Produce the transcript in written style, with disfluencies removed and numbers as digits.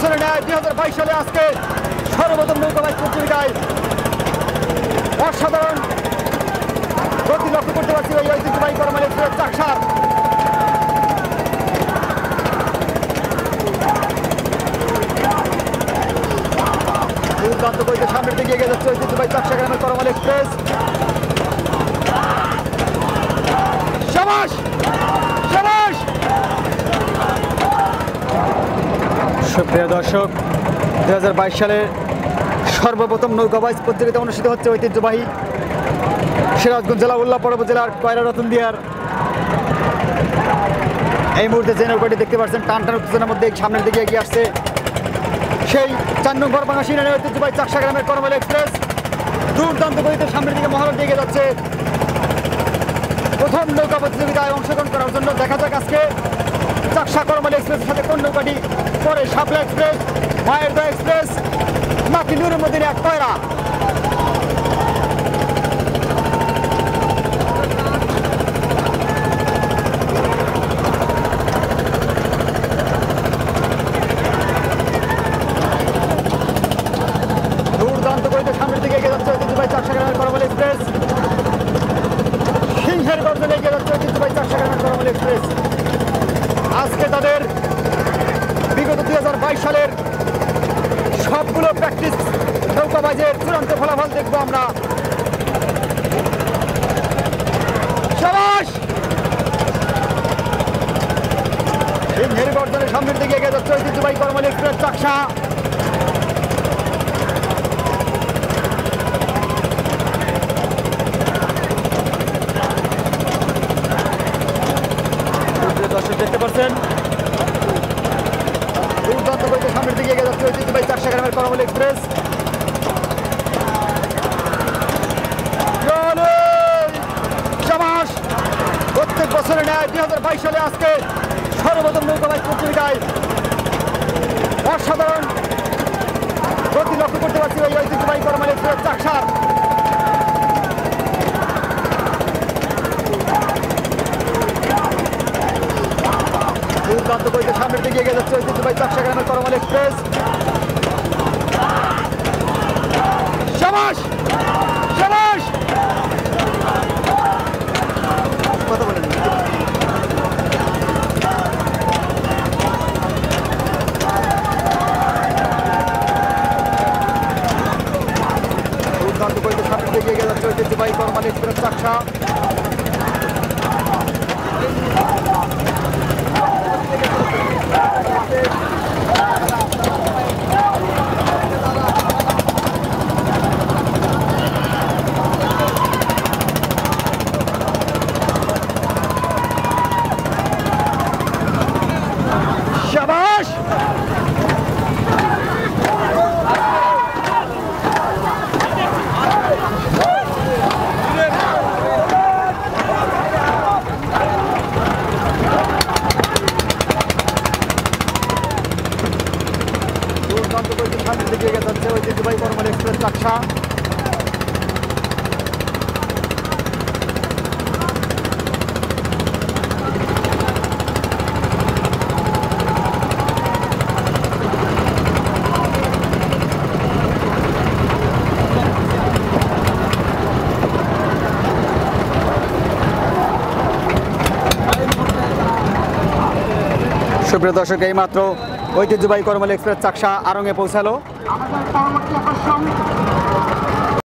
বছরের ন্যায় 2022 সালে আজকে সর্বপ্রথম নৌকা বাইচ প্রতিযোগিতায় অসাধারণ গতি লক্ষ্য করতে পারছি এই ঐতিহ্যবাহী করম এক্সপ্রেস চাকসার। দুর্দান্ত গতিতে সামনের দিকে এগিয়ে যাচ্ছে ঐতিহ্যবাহী চাকসা গ্রামের করম এক্সপ্রেস। শাবাশ শাবাশ। সুপ্রিয় দর্শক, 2022 সালের সর্বপ্রথম নৌকা বাইচ প্রতিযোগিতা অনুষ্ঠিত হচ্ছে ঐতিহ্যবাহী সিরাজগঞ্জ জেলা উল্লাপাড়া উপজেলার কয়রা রতনদিয়ার। এই মুহূর্তে যে নৌকাটি দেখতে পাচ্ছেন টান টান উত্তেজনার মধ্যে সামনের দিকে এগিয়ে আসছে সেই 4 নং বরবাঙ্গা সিনানের ঐতিহ্যবাহী চাকসা গ্রামের করম এক্সপ্রেস। দুর্দান্ত গতিতে সামনের দিকে মহারত এগিয়ে যাচ্ছে প্রথম নৌকা প্রতিযোগিতায় অংশগ্রহণ করার জন্য। দেখা যাক আজকে চাকসা করম এক্সপ্রেসের সাথে কোন নৌকাটি পরে শাপলা এক্সপ্রেস, মায়ের দোয়া এক্সপ্রেস নাকি নুরের মদিনা এক কয়রা। দুর্দান্ত গতিতে সামনের দিকে এগিয়ে যাচ্ছে ঐতিহ্যবাহী চাকসা গ্রামের করম এক্সপ্রেস। সিংহের গর্জনে এগিয়ে যাচ্ছে ঐতিহ্যবাহী চাকসা গ্রামের করম এক্সপ্রেস। আজকে তাদের বিগত 2022 সালের সবগুলো প্র্যাকটিস নৌকাবাজের চূড়ান্ত ফলাফল দেখবো আমরা। শাবাশ। সিংহের গর্জনে সামনের দিকে এগিয়ে যাচ্ছে ঐতিহ্যবাহী করম এক্সপ্রেস চাকসা। দর্শক দেখতে পাচ্ছেন দুর্দান্ত গতিতে সামনের দিকে এগিয়ে যাচ্ছে ঐতিহ্যবাহী চাকসা গ্রামের করম এক্সপ্রেস। শাবাশ। প্রত্যেক বছরের ন্যায় 2022 সালে আজকে সর্বপ্রথম নৌকা বাইচ প্রতিযোগিতায় অসাধারণ গতি লক্ষ্য করতে পারছি এই ঐতিহ্যবাহী করম এক্সপ্রেস চাকসার। দুর্দান্ত গতিতে সামনের দিকে এগিয়ে যাচ্ছে ঐতিহ্যবাহী চাকসা গ্রামের করম এক্সপ্রেস। শাবাশ শাবাশ। কথা বলেন। দুর্দান্ত গতিতে সামনের দিকে এগিয়ে যাচ্ছে ঐতিহ্যবাহী করম এক্সপ্রেস চাকসা। শাবাশ। দুর্দান্ত গতিতে সামনের দিকে এগিয়ে যাচ্ছে ঐতিহ্যবাহী করম এক্সপ্রেস চাকসা। সুপ্রিয় দর্শক, এইমাত্র ঐতিহ্যবাহী করম এক্সপ্রেস চাকসা আড়ংয়ে পৌঁছালো।